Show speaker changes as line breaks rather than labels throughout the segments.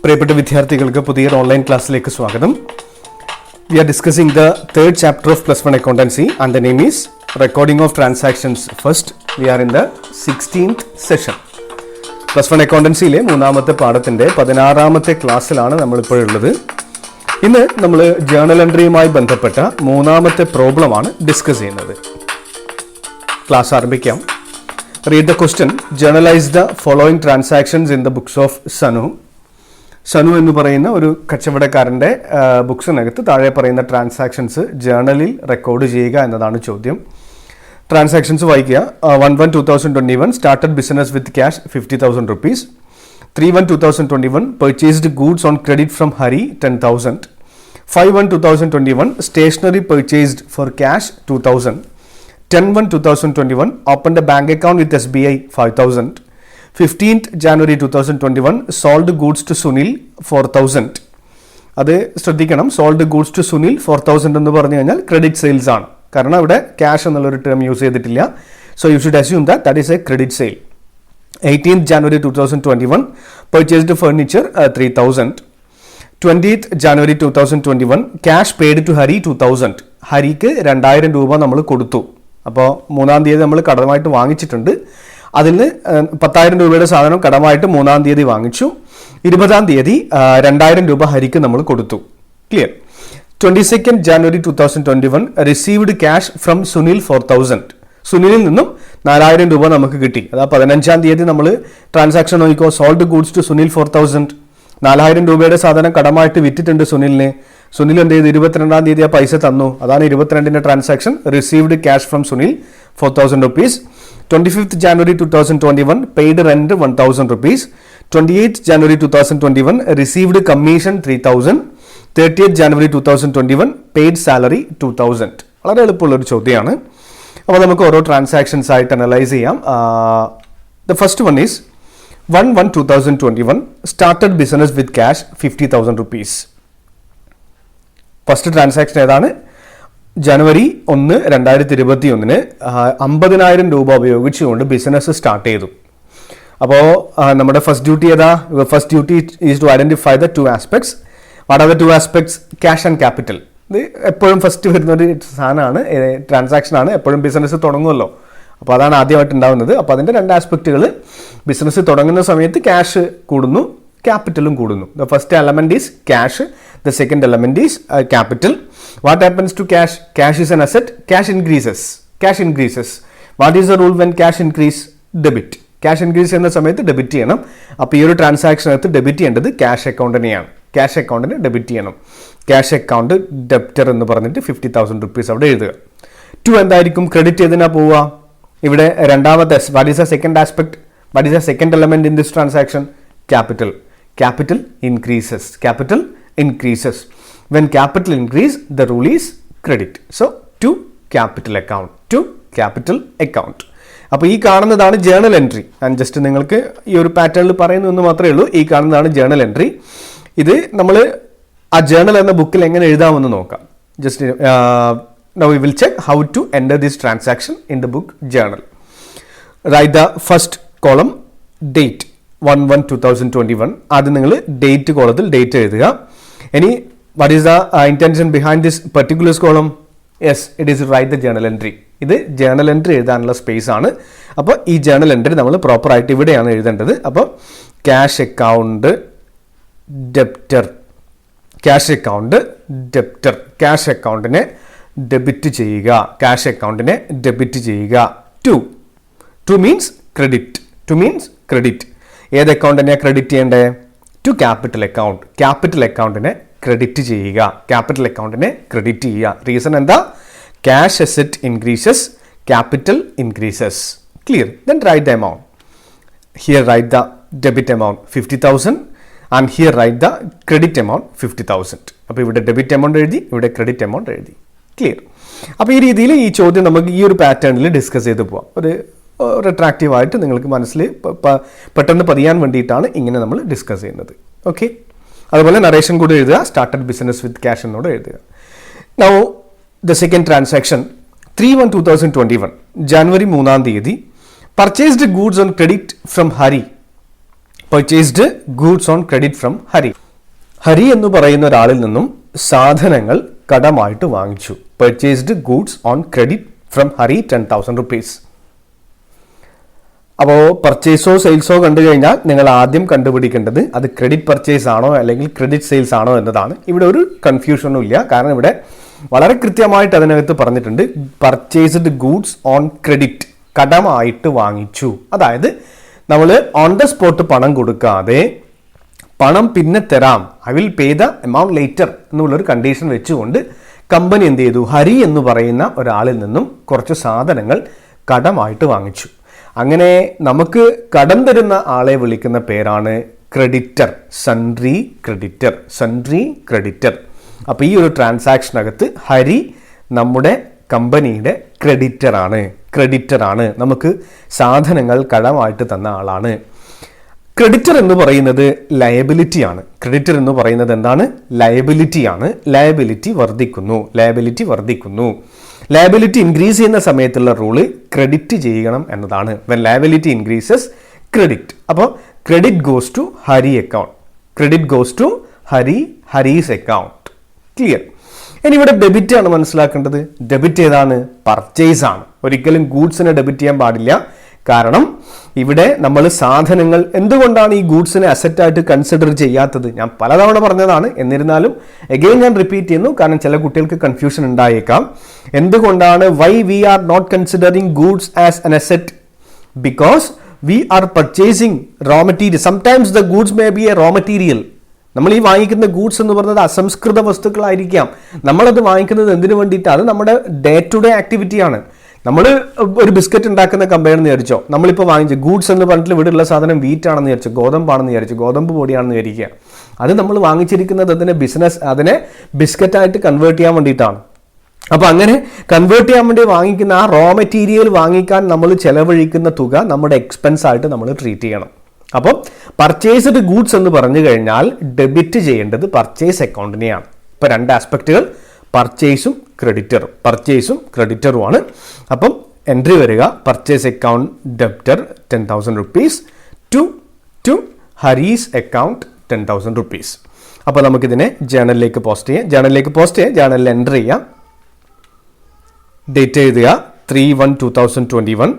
പ്രിയപ്പെട്ട വിദ്യാർത്ഥികൾക്ക് പുതിയ ഓൺലൈൻ ക്ലാസ്സിലേക്ക് സ്വാഗതം. We are discussing the third chapter of Plus 1 Accountancy and the name is Recording of Transactions First. We are in the 16th session. Plus 1 Accountancyയിലെ മൂന്നാമത്തെ പാഠത്തിൻ്റെ 16ാമത്തെ ക്ലാസ്സിലാണ് നമ്മളിപ്പോഴുള്ളത്. ഇന്ന് നമ്മൾ ജേർണൽ എൻട്രിയുമായി ബന്ധപ്പെട്ട മൂന്നാമത്തെ പ്രോബ്ലമാണ് ഡിസ്കസ് ചെയ്യുന്നത്. ക്ലാസ് ആരംഭിക്കാം. Read the question. Journalize the following transactions in the books of Sanu. Sanu എന്ന് പറയുന്ന ഒരു കച്ചവടക്കാരൻ്റെ ബുക്സിനകത്ത് താഴെ പറയുന്ന ട്രാൻസാക്ഷൻസ് ജേർണലിൽ റെക്കോർഡ് ചെയ്യുക എന്നതാണ് ചോദ്യം. ട്രാൻസാക്ഷൻസ് വായിക്കുക. 1/1/2021 started business with cash 50,000 rupees. 3/1/2021 purchased goods on credit from Hari 10,000. 5/1/2021 stationery purchased for cash 2,000. 10/1/2021 opened a bank account with SBI 5,000. 15th January 2021 sold goods to Sunil 4,000. അത് ശ്രദ്ധിക്കണം. സോൾഡ് ഗൂഡ്സ് ടു സുനിൽ 4,000 എന്ന് പറഞ്ഞു കഴിഞ്ഞാൽ credit sales ആണ്. കാരണം ഇവിടെ cash എന്നുള്ളൊരു term use ചെയ്തിട്ടില്ല. So you should assume that is a credit sale. 18th January 2021 purchased furniture 3,000. 20th January 2021 cash paid to Hari 2,000. ഹരിക്ക് 2,000 രൂപ നമ്മൾ കൊടുത്തു. അപ്പോൾ 3-ാം തീയതി നമ്മൾ കടമായിട്ട് വാങ്ങിച്ചിട്ടുണ്ട്. അതിൽ നിന്ന് 10,000 രൂപയുടെ സാധനം കടമായിട്ട് 3-ാം തീയതി വാങ്ങിച്ചു. 20-ാം തീയതി 2,000 രൂപ ഹരിക്ക് നമ്മൾ കൊടുത്തു. Clear. 22nd January 2021 received cash from Sunil 4,000. സുനിലിൽ നിന്നും 4,000 രൂപ നമുക്ക് കിട്ടി. അതാ 15-ാം തീയതി നമ്മൾ ട്രാൻസാക്ഷൻ നോക്കിക്കോ. Sold goods to Sunil 4,000. 4,000 രൂപയുടെ സാധനം കടമായിട്ട് വിറ്റിട്ടുണ്ട് സുനിലിന്. സുനിൽ എന്ത് ചെയ്തു? 22-ാം തീയതി ആ പൈസ തന്നു. അതാണ് 22ന്റെ transaction. Received cash from Sunil 4,000 rupees. 25th January 2021 paid rent 1,000 rupees. 28th January 2021 received commission 3,000. 30th January 2021 paid salary 2,000. വളരെ എളുപ്പമുള്ളൊരു ചോദ്യമാണ്. അപ്പോൾ നമുക്ക് ഓരോ ട്രാൻസാക്ഷൻസ് ആയിട്ട് അനലൈസ് ചെയ്യാം. The first one is 1/1/2021 started business with cash 50,000 rupees. First transaction ഏതാണ്? ജനുവരി 1, 2021 50,000 രൂപ ഉപയോഗിച്ചുകൊണ്ട് ബിസിനസ് സ്റ്റാർട്ട് ചെയ്തു. അപ്പോൾ നമ്മുടെ ഫസ്റ്റ് ഡ്യൂട്ടി ഏതാ? First duty is to identify the two aspects. What are the two aspects? Cash and capital. ഇത് എപ്പോഴും first വരുന്നൊരു സാധനമാണ്, ട്രാൻസാക്ഷനാണ്. എപ്പോഴും ബിസിനസ് തുടങ്ങുമല്ലോ. അപ്പോൾ അതാണ് ആദ്യമായിട്ട് ഉണ്ടാകുന്നത്. അപ്പോൾ അതിൻ്റെ 2 ആസ്പെക്റ്റുകൾ, ബിസിനസ് തുടങ്ങുന്ന സമയത്ത് ക്യാഷ് കൂടുന്നു, ക്യാപിറ്റലും കൂടുന്നു. The first element is cash. The second element is capital. What happens to cash? Cash is an asset. Cash increases. Cash increases. What is the rule when cash increase? Debit. Cash increase എന്ന സമയത്ത് debit ചെയ്യണം. അപ്പോൾ ഈ ഒരു ട്രാൻസാക്ഷനകത്ത് debit ചെയ്യേണ്ടത് cash അക്കൗണ്ടിനെയാണ്. Cash അക്കൗണ്ടിന് debit ചെയ്യണം. Cash account debtor എന്ന് പറഞ്ഞിട്ട് 50,000 rupees അവിടെ എഴുതുക. 2 എന്തായിരിക്കും? ക്രെഡിറ്റ് ചെയ്തിനാ പോവുക. ഇവിടെ രണ്ടാമത്തെ what is the second aspect? What is the second element in this transaction? Capital. Capital increases. Capital increases. When capital increase, the rule is credit. So, to capital account. To capital account. അപ്പോൾ ഈ കാണുന്നതാണ് journal entry. And just നിങ്ങൾക്ക് ഈ ഒരു പാറ്റേണിൽ പറയുന്നു എന്ന് മാത്രമേ ഉള്ളൂ. ഈ കാണുന്നതാണ് ജേർണൽ എൻട്രി. ഇത് നമ്മൾ ആ ജേർണൽ എന്ന ബുക്കിൽ എങ്ങനെ എഴുതാമെന്ന് നോക്കാം. Just now we will check how to enter this transaction in the book journal. Write the first column, date 1/1/2021. ആദ്യം നിങ്ങൾ ഡേറ്റ് കോളത്തിൽ ഡേറ്റ് എഴുതുക. ഇനി what is the intention behind this particular column? Yes, it is write the journal entry. ഇത് journal entry എഴുതാനുള്ള space ആണ്. അപ്പോൾ ഈ ജേർണൽ എൻട്രി നമ്മൾ പ്രോപ്പറായിട്ട് ഇവിടെയാണ് എഴുതേണ്ടത്. അപ്പോൾ cash account debtor. Cash account debtor. Cash അക്കൗണ്ടിനെ ഡെബിറ്റ് ചെയ്യുക. ക്യാഷ് അക്കൗണ്ടിനെ ഡെബിറ്റ് ചെയ്യുക. To means credit. To means credit. ഏത് അക്കൗണ്ടിനെയാണ് ക്രെഡിറ്റ് ചെയ്യേണ്ടത്? To capital account. ക്യാപിറ്റൽ അക്കൗണ്ടിനെ ക്രെഡിറ്റ് ചെയ്യുക. ക്യാപിറ്റൽ അക്കൗണ്ടിനെ ക്രെഡിറ്റ് ചെയ്യുക. റീസൺ എന്താ? Cash asset increases, capital increases. Clear? Then write the amount. Here write the debit amount 50,000 and here write the credit amount 50,000. അപ്പോൾ ഇവിടെ ഡെബിറ്റ് എമൗണ്ട് എഴുതി, ഇവിടെ credit amount എഴുതി. ക്ലിയർ? അപ്പോൾ ഈ രീതിയിൽ ഈ ചോദ്യം നമുക്ക് ഈ ഒരു പാറ്റേണിൽ ഡിസ്കസ് ചെയ്ത് പോവാം. ഒരു അട്രാക്റ്റീവായിട്ട് നിങ്ങൾക്ക് മനസ്സിൽ പെട്ടെന്ന് പതിയാൻ വേണ്ടിയിട്ടാണ് ഇങ്ങനെ നമ്മൾ ഡിസ്കസ് ചെയ്യുന്നത്. ഓക്കെ. അതുപോലെ നറേഷൻ കൂടെ എഴുതുക. സ്റ്റാർട്ടഡ് ബിസിനസ് വിത്ത് ക്യാഷ് എന്നോട് എഴുതുക. നൗ ദ സെക്കൻഡ് ട്രാൻസാക്ഷൻ 3/1/2021 ജനുവരി 3-ാം തീയതി purchased goods on credit from Hari purchased goods on credit from Hari. Hari എന്ന് പറയുന്ന ഒരാളിൽ നിന്നും സാധനങ്ങൾ കടമായിട്ട് വാങ്ങിച്ചു. Purchased goods on credit from Hari 10,000 rupees. അപ്പോൾ പർച്ചേസോ സെയിൽസോ കണ്ടു കഴിഞ്ഞാൽ നിങ്ങൾ ആദ്യം കണ്ടുപിടിക്കേണ്ടത് അത് ക്രെഡിറ്റ് പർച്ചേസ് ആണോ അല്ലെങ്കിൽ ക്രെഡിറ്റ് സെയിൽസ് ആണോ എന്നതാണ്. ഇവിടെ ഒരു കൺഫ്യൂഷനും ഇല്ല, കാരണം ഇവിടെ വളരെ കൃത്യമായിട്ട് അതിനകത്ത് പറഞ്ഞിട്ടുണ്ട് പർച്ചേസ്ഡ് ഗൂഡ്സ് ഓൺ ക്രെഡിറ്റ്, കടമായിട്ട് വാങ്ങിച്ചു. അതായത് നമ്മൾ ഓൺ ദ സ്പോട്ട് പണം കൊടുക്കാതെ പണം പിന്നെ തരാം, I will pay the amount later എന്നുള്ളൊരു കണ്ടീഷൻ വെച്ചുകൊണ്ട് കമ്പനി എന്ത് ചെയ്തു, ഹരി എന്ന് പറയുന്ന ഒരാളിൽ നിന്നും കുറച്ച് സാധനങ്ങൾ കടമായിട്ട് വാങ്ങിച്ചു. അങ്ങനെ നമുക്ക് കടം തരുന്ന ആളെ വിളിക്കുന്ന പേരാണ് creditor, sundry creditor, sundry creditor. അപ്പോൾ ഈ ഒരു ട്രാൻസാക്ഷനകത്ത് ഹരി നമ്മുടെ കമ്പനിയുടെ ക്രെഡിറ്ററാണ്, നമുക്ക് സാധനങ്ങൾ കടമായിട്ട് തന്ന ആളാണ്. ക്രെഡിറ്റർ എന്ന് പറയുന്നത് ലയബിലിറ്റിയാണ്. ക്രെഡിറ്റർ എന്ന് പറയുന്നത് എന്താണ്? ലയബിലിറ്റിയാണ്. ലയബിലിറ്റി വർദ്ധിക്കുന്നു. ലയബിലിറ്റി ഇൻക്രീസ് ചെയ്യുന്ന സമയത്തുള്ള റൂള് ക്രെഡിറ്റ് ചെയ്യണം എന്നതാണ്. When liability increases credit. അപ്പോൾ credit goes to Hari account, credit goes to Hari's account. Clear? ഇനി ഇവിടെ ഡെബിറ്റ് ആണ് മനസ്സിലാക്കേണ്ടത്. ഡെബിറ്റ് ഏതാണ്? പർച്ചേസ് ആണ്. ഒരിക്കലും ഗൂഡ്സിനെ ഡെബിറ്റ് ചെയ്യാൻ പാടില്ല. കാരണം ഇവിടെ നമ്മൾ സാധനങ്ങൾ, എന്തുകൊണ്ടാണ് ഈ ഗൂഡ്സിനെ അസറ്റായിട്ട് കൺസിഡർ ചെയ്യാത്തത്? ഞാൻ പലതവണ പറഞ്ഞതാണ്, എന്നിരുന്നാലും എഗെയിൻ ഞാൻ റിപ്പീറ്റ് ചെയ്യുന്നു, കാരണം ചില കുട്ടികൾക്ക് കൺഫ്യൂഷൻ ഉണ്ടായേക്കാം. എന്തുകൊണ്ടാണ് why we are not considering goods as an asset? Because we are purchasing raw material. Sometimes the goods may be a raw material. നമ്മൾ ഈ വാങ്ങിക്കുന്ന ഗൂഡ്സ് എന്ന് പറയുന്നത് അസംസ്കൃത വസ്തുക്കളായിരിക്കാം. നമ്മളത് വാങ്ങിക്കുന്നത് എന്തിനു വേണ്ടിയിട്ടാണ്? അത് നമ്മുടെ ഡേ ടു ഡേ ആക്ടിവിറ്റിയാണ്. നമ്മൾ ഒരു ബിസ്ക്കറ്റ് ഉണ്ടാക്കുന്ന കമ്പനിയാണെന്ന് വിചാരിച്ചോ, നമ്മളിപ്പോൾ വാങ്ങിച്ച ഗൂഡ്സ് എന്ന് പറഞ്ഞിട്ട് ഇവിടെയുള്ള സാധനം വീറ്റ് ആണെന്ന് വിചാരിച്ചു, ഗോതമ്പാണെന്ന് വിചാരിച്ചു, ഗോതമ്പ് പൊടിയാണെന്ന് വിചാരിക്കുക. അത് നമ്മൾ വാങ്ങിച്ചിരിക്കുന്നത് അതിനെ ബിസ്ക്കറ്റായിട്ട് കൺവേർട്ട് ചെയ്യാൻ വേണ്ടിയിട്ടാണ്. അപ്പോൾ അങ്ങനെ കൺവേർട്ട് ചെയ്യാൻ വേണ്ടി വാങ്ങിക്കുന്ന ആ റോ മെറ്റീരിയൽ വാങ്ങിക്കാൻ നമ്മൾ ചെലവഴിക്കുന്ന തുക നമ്മുടെ എക്സ്പെൻസ് ആയിട്ട് നമ്മൾ ട്രീറ്റ് ചെയ്യണം. അപ്പോൾ പർച്ചേസ്ഡ് ഗൂഡ്സ് എന്ന് പറഞ്ഞു കഴിഞ്ഞാൽ ഡെബിറ്റ് ചെയ്യേണ്ടത് പർച്ചേസ് അക്കൗണ്ടിനെയാണ്. ഇപ്പോൾ രണ്ട് ആസ്പെക്റ്റുകൾ, പർച്ചേസും ക്രെഡിറ്ററുമാണ്. അപ്പം എൻട്രി വരിക purchase account debtor 10,000 rupees to Hari's account 10,000 rupees. അപ്പോൾ നമുക്കിതിനെ ജേണലിലേക്ക് പോസ്റ്റ് ചെയ്യാം. ജേണലിൽ എൻ്റർ ചെയ്യാം. ഡേറ്റ് എഴുതുക 3/1/2021.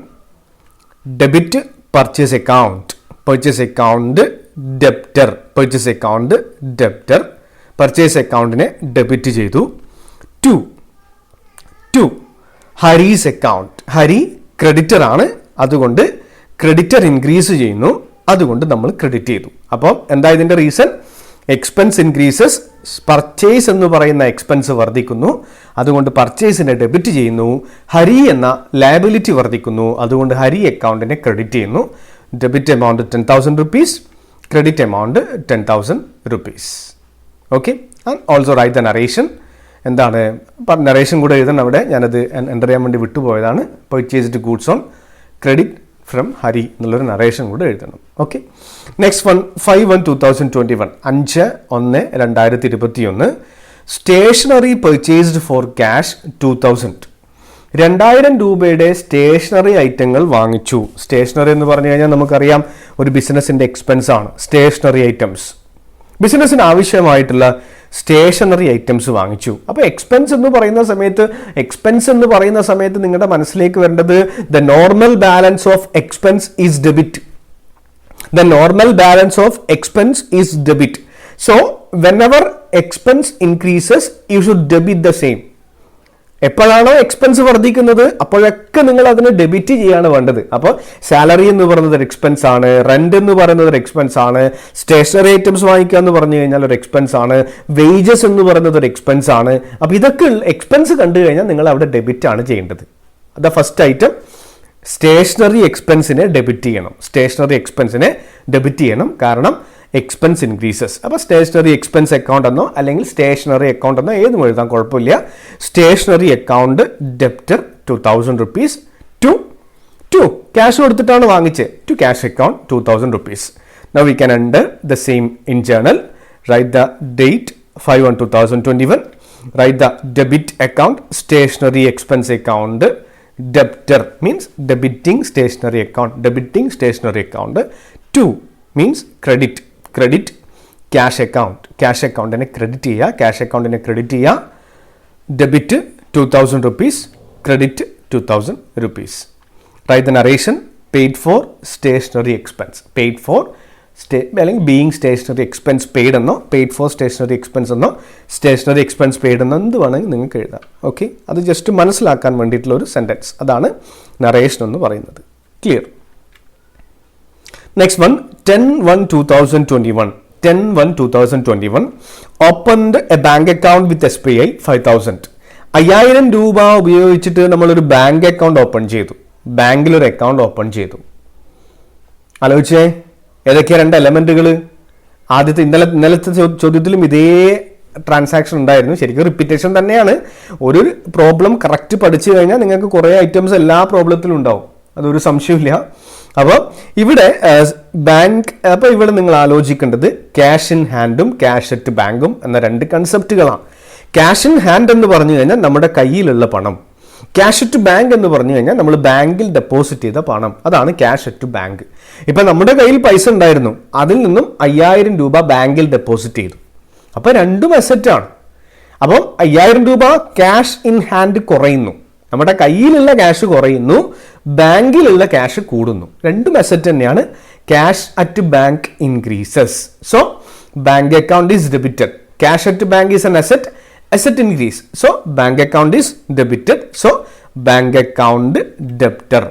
Debit purchase account debtor, purchase അക്കൗണ്ടിനെ ഡെബിറ്റ് ചെയ്തു. To Hari's account, Hari creditor ആണ്, അതുകൊണ്ട് ക്രെഡിറ്റർ ഇൻക്രീസ് ചെയ്യുന്നു, അതുകൊണ്ട് നമ്മൾ ക്രെഡിറ്റ് ചെയ്തു. അപ്പോൾ എന്താ ഇതിൻ്റെ റീസൺ? എക്സ്പെൻസ് ഇൻക്രീസസ്, പർച്ചേസ് എന്ന് പറയുന്ന എക്സ്പെൻസ് വർദ്ധിക്കുന്നു, അതുകൊണ്ട് പർച്ചേസിനെ ഡെബിറ്റ് ചെയ്യുന്നു. ഹരി എന്ന ലയബിലിറ്റി വർദ്ധിക്കുന്നു, അതുകൊണ്ട് ഹരി അക്കൗണ്ടിനെ ക്രെഡിറ്റ് ചെയ്യുന്നു. Debit amount 10,000 rupees, credit amount 10,000 rupees. Okay, and also write the narration. എന്താണ് നറേഷൻ കൂടെ എഴുതണം അവിടെ, ഞാനത് എൻ്റർ ചെയ്യാൻ വേണ്ടി വിട്ടുപോയതാണ്. Purchased goods on credit from Hari എന്നുള്ളൊരു നറേഷൻ കൂടെ എഴുതണം. Okay, next 5/1/2021, 5/1/2021. Stationery purchased for cash 2,000. 2,000 രൂപയുടെ സ്റ്റേഷനറി ഐറ്റങ്ങൾ വാങ്ങിച്ചു. സ്റ്റേഷനറി എന്ന് പറഞ്ഞു കഴിഞ്ഞാൽ നമുക്കറിയാം ഒരു ബിസിനസിൻ്റെ എക്സ്പെൻസ് ആണ് സ്റ്റേഷനറി ഐറ്റംസ്. ബിസിനസ്സിന് ആവശ്യമായിട്ടുള്ള സ്റ്റേഷനറി ഐറ്റംസ് വാങ്ങിച്ചു. അപ്പോൾ എക്സ്പെൻസ് എന്ന് പറയുന്ന സമയത്ത് നിങ്ങളുടെ മനസ്സിലേക്ക് വരേണ്ടത് the normal balance of expense is debit. So whenever expense increases you should debit the same. എപ്പോഴാണോ എക്സ്പെൻസ് വർദ്ധിക്കുന്നത് അപ്പോഴൊക്കെ നിങ്ങൾ അതിനെ ഡെബിറ്റ് ചെയ്യാണ് വേണ്ടത്. അപ്പോൾ സാലറി എന്ന് പറയുന്നത് ഒരു എക്സ്പെൻസ് ആണ്, റെന്റ് എന്ന് പറയുന്നത് ഒരു എക്സ്പെൻസ് ആണ്, സ്റ്റേഷനറി ഐറ്റംസ് വാങ്ങിക്കുക എന്ന് പറഞ്ഞു കഴിഞ്ഞാൽ ഒരു എക്സ്പെൻസ് ആണ്, വേജസ് എന്ന് പറയുന്നത് ഒരു എക്സ്പെൻസ് ആണ്. അപ്പോൾ ഇതൊക്കെ എക്സ്പെൻസ് കണ്ടു കഴിഞ്ഞാൽ നിങ്ങൾ അവിടെ ഡെബിറ്റ് ആണ് ചെയ്യേണ്ടത്. ദ ഫസ്റ്റ് ഐറ്റം സ്റ്റേഷനറി എക്സ്പെൻസിനെ ഡെബിറ്റ് ചെയ്യണം. കാരണം എക്സ്പെൻസ് ഇൻക്രീസസ്. അപ്പോൾ സ്റ്റേഷനറി എക്സ്പെൻസ് അക്കൗണ്ട് എന്നോ അല്ലെങ്കിൽ സ്റ്റേഷനറി അക്കൗണ്ട് എന്നോ ഏതും എഴുതാൻ കുഴപ്പമില്ല. Stationery account debtor 2,000 rupees to cash കൊടുത്തിട്ടാണ് വാങ്ങിച്ചത്, to cash account 2,000 rupees. Now we can enter the same in journal. Write the date 5/1/2021. Write the debit account stationery expense account. Debtor means debiting stationery account. 2 means credit cash അക്കൗണ്ടിനെ credit ചെയ്യുക, debit 2000 rupees, credit 2000 rupees. Write the narration, paid for stationery expense. Paid for അല്ലെങ്കിൽ being stationery expense paid എന്നോ paid for stationery expense എന്നോ stationery expense paid എന്നോ എന്ത് വേണമെങ്കിൽ നിങ്ങൾക്ക് എഴുതാം. ഓക്കെ, അത് ജസ്റ്റ് മനസ്സിലാക്കാൻ വേണ്ടിയിട്ടുള്ള ഒരു സെൻറ്റൻസ്, അതാണ് നറേഷൻ എന്ന് പറയുന്നത്. Clear? Next one, 10/1/2021. 10/1/2021 opened a bank account with SBI 5,000. 5000 രൂപ ഉപയോഗിച്ചിട്ട് നമ്മളൊരു ബാങ്ക് അക്കൗണ്ട് ഓപ്പൺ ചെയ്തു, ബാങ്കിലൊരു അക്കൗണ്ട് ഓപ്പൺ ചെയ്തു. ആലോചിച്ചേ, ഏതൊക്കെയാണ് രണ്ട് എലമെന്റുകൾ? ആദ്യത്തെ ഇന്നലത്തെ ചോദ്യത്തിലും ഇതേ ട്രാൻസാക്ഷൻ ഉണ്ടായിരുന്നു. ശരിക്കും റിപ്പീറ്റേഷൻ തന്നെയാണ്. ഒരു പ്രോബ്ലം കറക്റ്റ് പഠിച്ചു കഴിഞ്ഞാൽ നിങ്ങൾക്ക് കുറേ ഐറ്റംസ് എല്ലാ പ്രോബ്ലത്തിലും ഉണ്ടാവും, അതൊരു സംശയമില്ല. അപ്പോൾ ഇവിടെ ഇവിടെ നിങ്ങൾ ആലോചിക്കേണ്ടത് ക്യാഷ് ഇൻ ഹാൻഡും ക്യാഷ് അറ്റ് ബാങ്കും എന്ന രണ്ട് കൺസെപ്റ്റുകളാണ്. ക്യാഷ് ഇൻ ഹാൻഡ് എന്ന് പറഞ്ഞു കഴിഞ്ഞാൽ നമ്മുടെ കയ്യിലുള്ള പണം, ക്യാഷ് അറ്റ് ബാങ്ക് എന്ന് പറഞ്ഞു കഴിഞ്ഞാൽ നമ്മൾ ബാങ്കിൽ ഡെപ്പോസിറ്റ് ചെയ്ത പണം, അതാണ് ക്യാഷ് അറ്റ് ബാങ്ക്. ഇപ്പം നമ്മുടെ കയ്യിൽ പൈസ ഉണ്ടായിരുന്നു, അതിൽ നിന്നും 5000 രൂപ ബാങ്കിൽ ഡെപ്പോസിറ്റ് ചെയ്തു, അപ്പോൾ രണ്ടും അസറ്റാണ്. അപ്പം 5000 രൂപ ക്യാഷ് ഇൻ ഹാൻഡ് കുറയുന്നു, നമ്മുടെ കയ്യിലുള്ള ക്യാഷ് കുറയുന്നു, ബാങ്കിലുള്ള ക്യാഷ് കൂടുന്നു. രണ്ടും അസറ്റ് തന്നെയാണ്. Cash at bank increases, so bank account is debited. Cash at bank is N asset, asset increase, so bank account is debited, so bank account debtor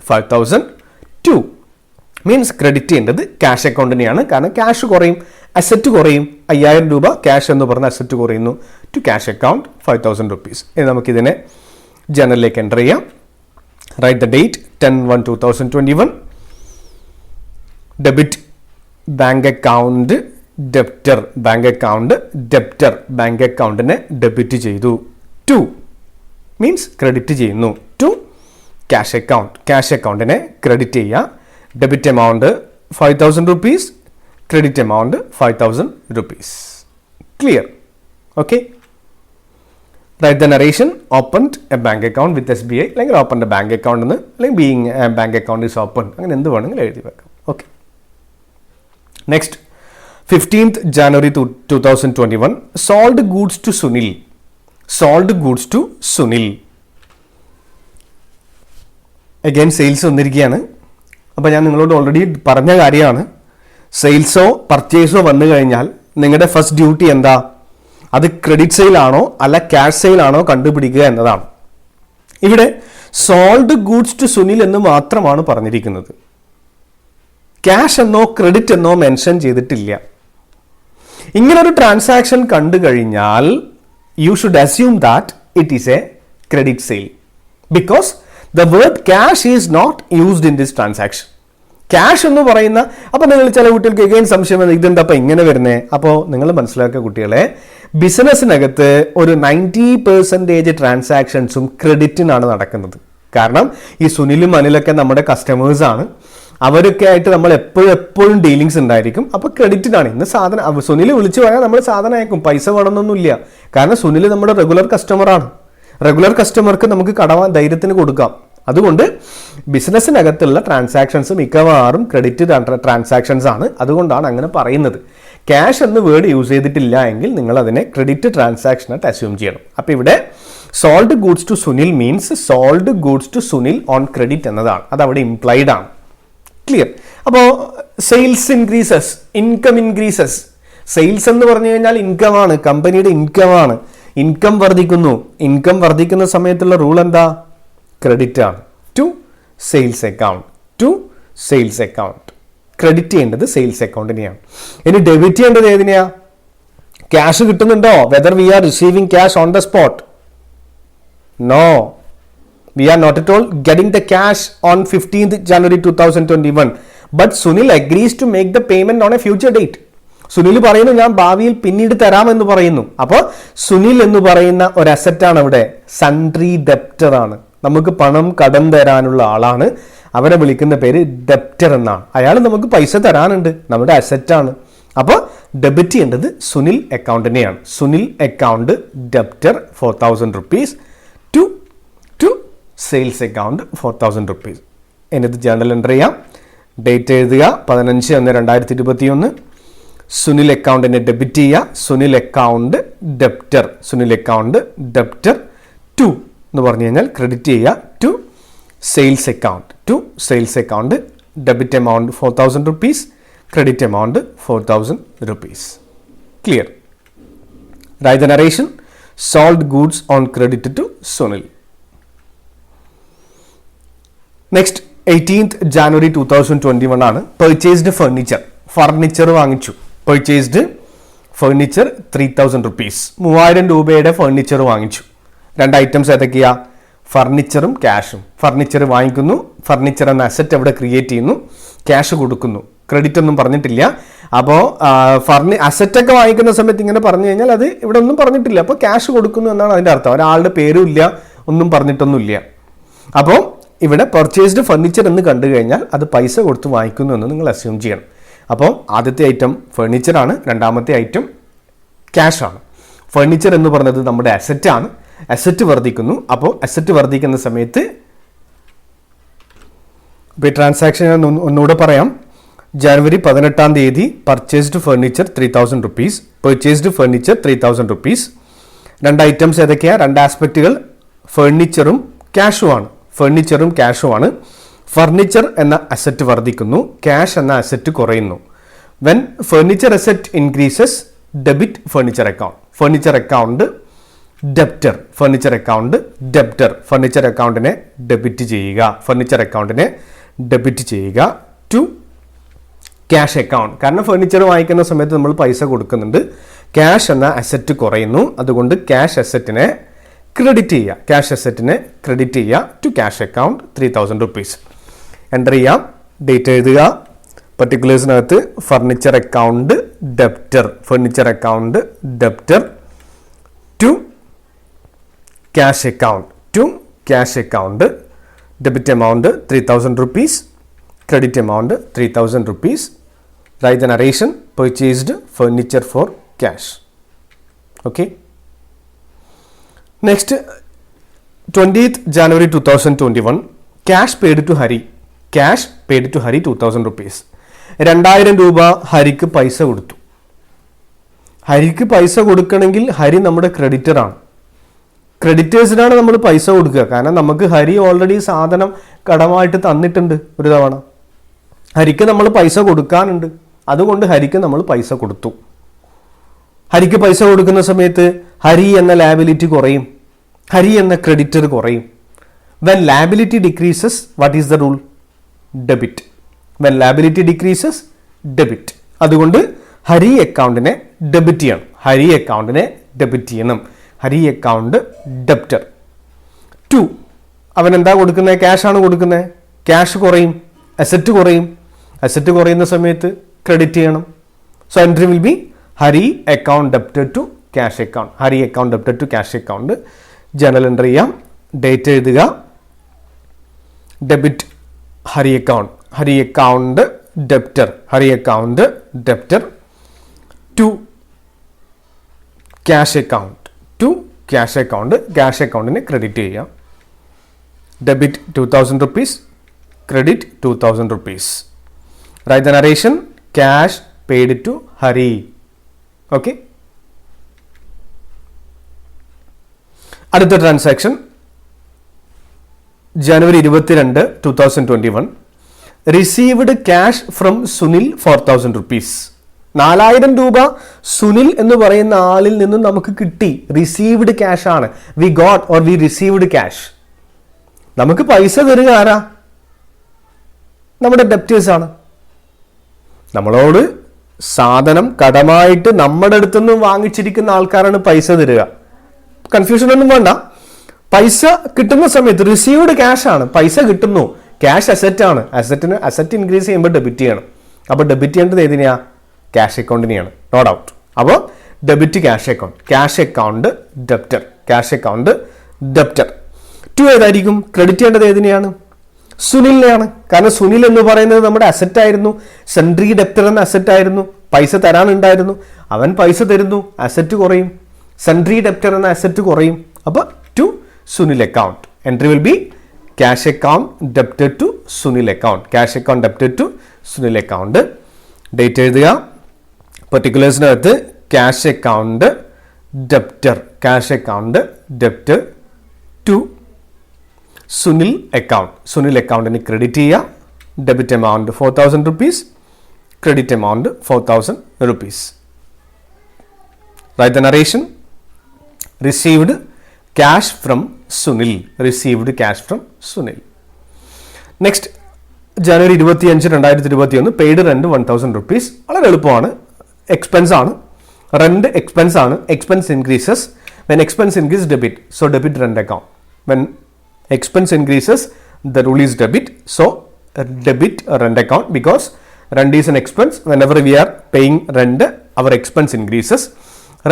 5,002 means credit ചെയ്യേണ്ടത് cash അക്കൗണ്ടിനെയാണ്. കാരണം cash കുറയും, asset കുറയും. 5000 രൂപ cash എന്ന് പറഞ്ഞ asset കുറയുന്നു, to cash account 5,000 rupees. ഇനി നമുക്കിതിനെ ജേണലിലേക്ക് എൻ്റർ ചെയ്യാം. Write the date 10/1/2021. Debit bank account, debtor bank അക്കൗണ്ടിനെ ഡെബിറ്റ് ചെയ്തു. 2 മീൻസ് ക്രെഡിറ്റ് ചെയ്യുന്നു ടു ക്യാഷ് അക്കൗണ്ടിനെ ക്രെഡിറ്റ് ചെയ്യുക. Debit amount 5,000 rupees, credit amount 5,000 rupees. Clear? Okay. Write the narration, opened a bank account with SBI, അല്ലെങ്കിൽ opened a bank account എന്ന്, അല്ലെങ്കിൽ being bank account is open, അങ്ങനെ എന്ത് വേണമെങ്കിലും എഴുതി വെക്കാം. Okay. Next, 15th January 2021 sold goods to Sunil. Again sales വന്നിരിക്കുകയാണ്. അപ്പോൾ ഞാൻ നിങ്ങളോട് ഓൾറെഡി പറഞ്ഞ കാര്യമാണ്, സെയിൽസോ പർച്ചേസോ വന്നു കഴിഞ്ഞാൽ നിങ്ങളുടെ ഫസ്റ്റ് ഡ്യൂട്ടി എന്താ? അത് ക്രെഡിറ്റ് സെയിലാണോ അല്ല ക്യാഷ് സെയിലാണോ കണ്ടുപിടിക്കുക എന്നതാണ്. ഇവിടെ സോൾഡ് ഗൂഡ്സ് ടു സുനിൽ എന്ന് മാത്രമാണ് പറഞ്ഞിരിക്കുന്നത്, ക്യാഷ് എന്നോ ക്രെഡിറ്റ് എന്നോ മെൻഷൻ ചെയ്തിട്ടില്ല. ഇങ്ങനൊരു ട്രാൻസാക്ഷൻ കണ്ടു കഴിഞ്ഞാൽ you should assume that it is a credit sale, because the word cash is not used in this transaction. Cash എന്ന് പറയുന്ന, അപ്പോൾ നിങ്ങൾ ചില കുട്ടികൾക്ക് എഗെയിൻ സംശയം വന്നത് ഇതെന്താ അപ്പം ഇങ്ങനെ വരുന്നത്? അപ്പോൾ നിങ്ങൾ മനസ്സിലാക്കുക കുട്ടികളെ, ബിസിനസ്സിനകത്ത് ഒരു 90% ട്രാൻസാക്ഷൻസും ക്രെഡിറ്റിനാണ് നടക്കുന്നത്. കാരണം ഈ സുനിലും അനിലൊക്കെ നമ്മുടെ കസ്റ്റമേഴ്സാണ്, അവരൊക്കെ ആയിട്ട് നമ്മൾ എപ്പോഴും ഡീലിങ്സ് ഉണ്ടായിരിക്കും. അപ്പോൾ ക്രെഡിറ്റിനാണ്. ഇന്ന് സാധനം സുനിൽ വിളിച്ചു പോയാൽ നമ്മൾ സാധനം അയക്കും, പൈസ വേണമെന്നൊന്നുമില്ല. കാരണം സുനിൽ നമ്മുടെ റെഗുലർ കസ്റ്റമറാണ്. റെഗുലർ കസ്റ്റമർക്ക് നമുക്ക് കടവാൻ ധൈര്യത്തിന് കൊടുക്കാം. അതുകൊണ്ട് ബിസിനസ്സിനകത്തുള്ള ട്രാൻസാക്ഷൻസ് മിക്കവാറും ക്രെഡിറ്റ് ട്രാൻസാക്ഷൻസ് ആണ്. അതുകൊണ്ടാണ് അങ്ങനെ പറയുന്നത്. ക്യാഷ് എന്ന് വേർഡ് യൂസ് ചെയ്തിട്ടില്ല എങ്കിൽ നിങ്ങൾ അതിനെ ക്രെഡിറ്റ് ട്രാൻസാക്ഷനായിട്ട് അസ്യൂം ചെയ്യണം. അപ്പോൾ ഇവിടെ sold goods to Sunil means sold goods to Sunil on credit എന്നതാണ്. അത് അവിടെ ഇംപ്ലൈഡ് ആണ്. ക്ലിയർ? അപ്പോൾ sales increases, income increases. Sales എന്ന് പറഞ്ഞു കഴിഞ്ഞാൽ ഇൻകമാണ്, കമ്പനിയുടെ ഇൻകമാണ്. ഇൻകം വർദ്ധിക്കുന്നു. ഇൻകം വർദ്ധിക്കുന്ന സമയത്തുള്ള റൂൾ എന്താ? ക്രെഡിറ്റ് ആണ്. To sales account. ക്രെഡിറ്റ് ചെയ്യേണ്ടത് സെയിൽസ് അക്കൗണ്ടിനെയാണ്. ഇനി ഡെബിറ്റ് ചെയ്യേണ്ടത് ഏതിനെയാ? ക്യാഷ് കിട്ടുന്നുണ്ടോ? Whether we are receiving cash on the spot? No, we are not at all getting the cash on 15th January 2021, but Sunil agrees to make the payment on a future date. Sunil പറയുന്നു ഞാൻ ഭാവിയിൽ പിന്നീട് തരാമെന്ന് പറയുന്നു. അപ്പോൾ സുനിൽ എന്ന് പറയുന്ന ഒരു അസറ്റാണ് അവിടെ, സൺട്രി ഡെപ്റ്റർ ആണ്. നമുക്ക് പണം കടം തരാനുള്ള ആളാണ്. അവരെ വിളിക്കുന്ന പേര് ഡെപ്റ്റർ എന്നാണ്. അയാൾ നമുക്ക് പൈസ തരാനുണ്ട്, നമ്മുടെ അസറ്റാണ്. അപ്പോൾ ഡെബിറ്റ് ചെയ്യേണ്ടത് സുനിൽ അക്കൗണ്ടിനെയാണ്. Sunil account debtor 4,000 rupees to sales account 4,000 rupees. എന്നിട്ട് ജേണൽ എൻ്റർ ചെയ്യാം. ഡേറ്റ് എഴുതുക 15/1/2021. സുനിൽ അക്കൗണ്ടിനെ ഡെബിറ്റ് ചെയ്യുക. Sunil account debtor, Sunil account debtor to എന്ന് പറഞ്ഞു കഴിഞ്ഞാൽ ക്രെഡിറ്റ് ചെയ്യുക to sales account, to sales account. Debit amount 4,000 rupees, credit amount 4,000 rupees. Clear? Write the narration. Sold goods on credit to Sunil. Next 18th January 2021 ആണ്. Purchased furniture, furniture വാങ്ങിച്ചു. Purchased furniture 3,000 rupees, 3,000 രൂപയുടെ furniture വാങ്ങിച്ചു. രണ്ട് items ഏതൊക്കെയാ? ഫർണിച്ചറും ക്യാഷും. Furniture വാങ്ങിക്കുന്നു, furniture എന്ന asset അവിടെ create ചെയ്യുന്നു, ക്യാഷ് കൊടുക്കുന്നു. ക്രെഡിറ്റ് ഒന്നും പറഞ്ഞിട്ടില്ല. അപ്പോൾ അസറ്റൊക്കെ വാങ്ങിക്കുന്ന സമയത്ത് ഇങ്ങനെ പറഞ്ഞു കഴിഞ്ഞാൽ അത് ഇവിടെ ഒന്നും പറഞ്ഞിട്ടില്ല. അപ്പോൾ ക്യാഷ് കൊടുക്കുന്നു എന്നാണ് അതിൻ്റെ അർത്ഥം. ഒരാളുടെ പേരും ഇല്ല, ഒന്നും പറഞ്ഞിട്ടൊന്നുമില്ല. അപ്പോൾ ഇവിടെ പർച്ചേസ്ഡ് ഫർണിച്ചർ എന്ന് കണ്ടു കഴിഞ്ഞാൽ അത് പൈസ കൊടുത്ത് വാങ്ങിക്കുന്നു എന്ന് നിങ്ങൾ അസ്യൂം ചെയ്യണം. അപ്പോൾ ആദ്യത്തെ ഐറ്റം ഫർണിച്ചറാണ്, രണ്ടാമത്തെ ഐറ്റം ക്യാഷാണ്. ഫർണിച്ചർ എന്ന് പറയുന്നത് നമ്മുടെ അസറ്റാണ്. അസറ്റ് വർദ്ധിക്കുന്നു. അപ്പോൾ അസറ്റ് വർദ്ധിക്കുന്ന സമയത്ത് ഇപ്പോൾ ഈ ട്രാൻസാക്ഷൻ ഒന്നുകൂടെ പറയാം. ജനുവരി 18 purchased furniture 3,000 rupees, purchased furniture 3,000 rupees. രണ്ട് ഐറ്റംസ് ഏതൊക്കെയാണ്? രണ്ട് ആസ്പെക്റ്റുകൾ ഫർണിച്ചറും ക്യാഷുമാണ്. ഫർണിച്ചറും ക്യാഷുമാണ്. ഫർണിച്ചർ എന്ന അസറ്റ് വർദ്ധിക്കുന്നു, ക്യാഷ് എന്ന അസറ്റ് കുറയുന്നു. When furniture asset increases, debit furniture account. Furniture account debtor, furniture account debtor. Furniture അക്കൗണ്ടിനെ ഡെബിറ്റ് ചെയ്യുക, ഫർണിച്ചർ അക്കൗണ്ടിനെ ഡെബിറ്റ് ചെയ്യുക ടു ക്യാഷ് അക്കൗണ്ട്. കാരണം ഫർണിച്ചർ വാങ്ങിക്കുന്ന സമയത്ത് നമ്മൾ പൈസ കൊടുക്കുന്നുണ്ട്, ക്യാഷ് എന്ന അസറ്റ് കുറയുന്നു. അതുകൊണ്ട് ക്യാഷ് അസറ്റിനെ ക്രെഡിറ്റ് ചെയ്യുക, ക്യാഷ് അസറ്റിനെ ക്രെഡിറ്റ് ചെയ്യുക to cash account 3,000 rupees. Enter ചെയ്യാം, ഡേറ്റ് എഴുതുക. പർട്ടിക്കുലേഴ്സിനകത്ത് furniture account debtor, furniture account debtor to cash account, to cash account. Debit amount 3,000 rupees, credit amount 3,000 rupees. Write the narration. Purchased furniture for cash. Okay. Next 20th January 2021, cash paid to Hari. Cash paid to Hari 2,000 rupees. 2,000 രൂപ ഹരിക്ക് പൈസ കൊടുത്തു. ഹരിക്ക് പൈസ കൊടുക്കണമെങ്കിൽ ഹരി നമ്മുടെ ക്രെഡിറ്ററാണ്. ക്രെഡിറ്റേഴ്സിനാണ് നമ്മൾ പൈസ കൊടുക്കുക. കാരണം നമുക്ക് ഹരി ഓൾറെഡി സാധനം കടമായിട്ട് തന്നിട്ടുണ്ട് ഒരു തവണ. ഹരിക്ക് നമ്മൾ പൈസ കൊടുക്കാനുണ്ട്, അതുകൊണ്ട് ഹരിക്ക് നമ്മൾ പൈസ കൊടുത്തു. ഹരിക്ക് പൈസ കൊടുക്കുന്ന സമയത്ത് ഹരി എന്ന ലാബിലിറ്റി കുറയും, ഹരി എന്ന ക്രെഡിറ്റർ കുറയും. When liability decreases, what is the rule? Debit. When liability decreases, debit. അതുകൊണ്ട് ഹരി അക്കൗണ്ടിനെ ഡെബിറ്റ് ചെയ്യണം, ഹരി അക്കൗണ്ടിനെ ഡെബിറ്റ് ചെയ്യണം. Hari account debtor to. അവൻ എന്താ കൊടുക്കുന്നത്? ക്യാഷാണ് കൊടുക്കുന്നത്. ക്യാഷ് കുറയും, അസറ്റ് കുറയും. അസറ്റ് കുറയുന്ന സമയത്ത് ക്രെഡിറ്റ് ചെയ്യണം. So entry will be Hari account debtor to cash account, Hari account debtor to cash account. Journal enter ചെയ്യാം, ഡേറ്റ് എഴുതുക. Debit Hari account, Hari account debtor, Hari account debtor to cash account, to cash account. Cash അക്കൗണ്ടിന് credit ചെയ്യാം. Debit 2,000 rupees, credit 2,000 rupees. Write the narration. Cash paid to Hari. Okay. അടുത്ത transaction January 22, 2021. Received cash from Sunil 4,000 rupees. 4,000 രൂപ സുനിൽ എന്ന് പറയുന്ന ആളിൽ നിന്നും നമുക്ക് കിട്ടി. റിസീവ്ഡ് ക്യാഷ് ആണ്. We got or we received cash. നമുക്ക് പൈസ തരിക ആരാ? നമ്മുടെ ഡെപ്റ്റേഴ്സ് ആണ്. നമ്മളോട് സാധനം കടമായിട്ട് നമ്മുടെ അടുത്തുനിന്ന് വാങ്ങിച്ചിരിക്കുന്ന ആൾക്കാരാണ് പൈസ തരിക. കൺഫ്യൂഷൻ ഒന്നും വേണ്ട. പൈസ കിട്ടുന്ന സമയത്ത് റിസീവ്ഡ് ക്യാഷ് ആണ്, പൈസ കിട്ടുന്നു. ക്യാഷ് അസറ്റ് ആണ്. അസറ്റ് ഇൻക്രീസ് ചെയ്യുമ്പോൾ ഡെബിറ്റ് ചെയ്യണം. അപ്പോൾ ഡെബിറ്റ് ചെയ്യേണ്ടത് ഏതിനെയാ? ക്യാഷ് അക്കൗണ്ടിനെയാണ്, നോ ഡൗട്ട്. അപ്പോൾ debit cash account, cash account debtor, cash account debtor to. ഏതായിരിക്കും? ക്രെഡിറ്റ് ചെയ്യേണ്ടത് ഏതിനെയാണ്? സുനിലിനെയാണ്. കാരണം സുനിൽ എന്ന് പറയുന്നത് നമ്മുടെ അസറ്റ് ആയിരുന്നു. സെൻട്രി ഡെപ്റ്റർ എന്ന അസറ്റ് ആയിരുന്നു, പൈസ തരാനുണ്ടായിരുന്നു. അവൻ പൈസ തരുന്നു, അസറ്റ് കുറയും. സെൻട്രി ഡെപ്റ്റർ എന്ന അസറ്റ് കുറയും. അപ്പോൾ to Sunil account. Entry will be cash account debited to Sunil account. Cash account debited to Sunil account. Date എഴുതുക. പെർട്ടിക്കുലേഴ്സിനകത്ത് cash account debtor, cash account debtor to Sunil account. Sunil അക്കൗണ്ടിന് ക്രെഡിറ്റ് ചെയ്യുക. Debit amount 4,000 rupees, credit amount 4,000 rupees. Write the narration. Received cash from Sunil. Received cash from Sunil. Next, January 25, 2021 paid rent 1,000 rupees. വളരെ എളുപ്പമാണ്. Expense ആണ്. Rent expense ആണ്. Expense increases. When expense increases, debit. So debit rent account. When expense increases, the rule is debit. So debit rent account, because rent is an expense. Whenever we are paying rent, our expense increases.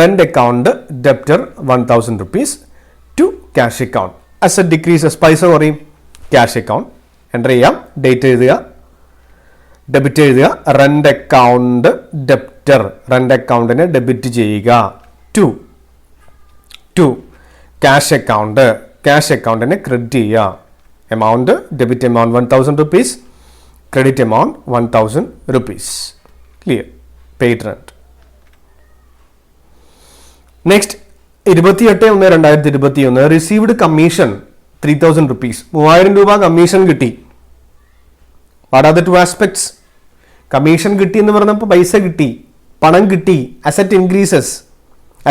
Rent account debtor 1,000 rupees to cash account. Asset decreases, പൈസ കുറയും. Cash account enter ചെയ്യാം. Date എഴുതുക. Debit എഴുതുക. Rent account debtor, rent അക്കൗണ്ടിനെ debit ചെയ്യുക. To cash account, cash അക്കൗണ്ടിനെ credit ചെയ്യുക. Amount debit amount 1,000 rupees, credit amount 1,000 rupees. Clear? Paid rent. Next, 28/1/2021 received commission 3,000 rupees. 3,000 രൂപ കമ്മീഷൻ കിട്ടി. What are the two aspects? Commission കിട്ടി എന്ന് പറഞ്ഞപ്പോൾ പൈസ കിട്ടി, പണം കിട്ടി. Asset increases,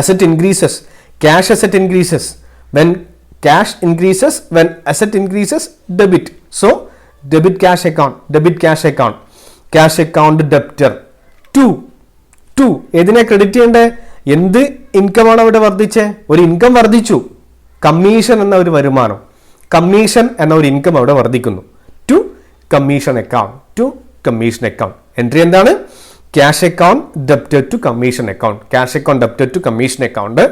asset increases. Cash asset increases. When cash increases, when asset increases, debit. So debit cash account, debit cash account, cash account debtor. To ഏതിനെ credit ചെയ്യണ്ടേ? എന്ത് ഇൻകം ആണ് അവിടെ വർദ്ധിച്ചേ? ഒരു ഇൻകം വർദ്ധിച്ചു. കമ്മീഷൻ എന്ന ഒരു വരുമാനം, കമ്മീഷൻ എന്ന ഒരു ഇൻകം അവിടെ വർദ്ധിക്കുന്നു. To commission account, to commission account. Entry എന്താണ്? Cash account debited to commission account, cash account debited to commission account.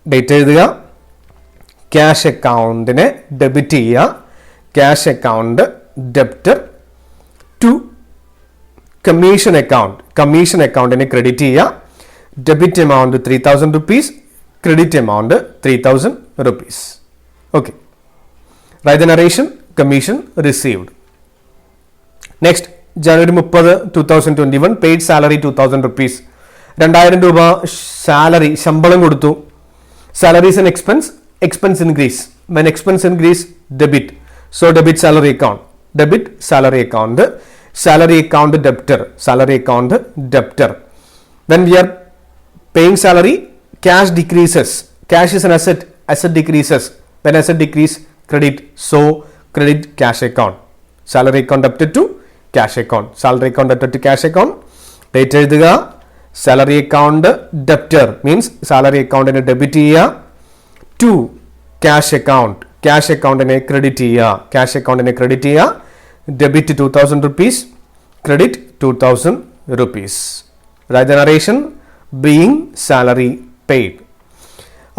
Date എഴുതുക. ക്യാഷ് അക്കൗണ്ടിനെ ഡെബിറ്റ് ചെയ്യുക. Cash account debtor to commission account, commission അക്കൗണ്ടിനെ credit ചെയ്യുക. Debit amount 3,000 rupees, credit amount 3,000 rupees. Okay. Write the narration. Commission received. Next, ജനുവരി 30, 2021 paid salary 2,000 rupees. 2,000 രൂപ salary, ശമ്പളം കൊടുത്തു. Salary is an expense. Expense increase. When expense increase, debit. So debit salary account, debit salary account, salary account debtor, salary account debtor. When we are paying salary, cash decreases. Cash is an asset, asset decreases. When asset decrease, credit. So credit cash account. Salary account debted to cash account. Salary account debted to cash account. Date എഴുതുക. Salary account debtor means salary account നെ debit ചെയ്യുക. To cash account, cash അക്കൗണ്ടിനെ credit ചെയ്യുക, cash അക്കൗണ്ടിനെ credit ചെയ്യുക. Debit 2,000 rupees, credit 2,000 rupees. Write the narration. Being salary paid.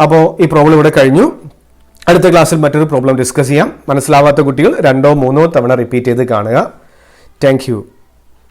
അപ്പോൾ ഈ problem ഇവിടെ കഴിഞ്ഞു. അടുത്ത ക്ലാസ്സിൽ മറ്റൊരു പ്രോബ്ലം ഡിസ്കസ് ചെയ്യാം. മനസ്സിലാവാത്ത കുട്ടികൾ 2 or 3 തവണ റിപ്പീറ്റ് ചെയ്ത് കാണുക. Thank you.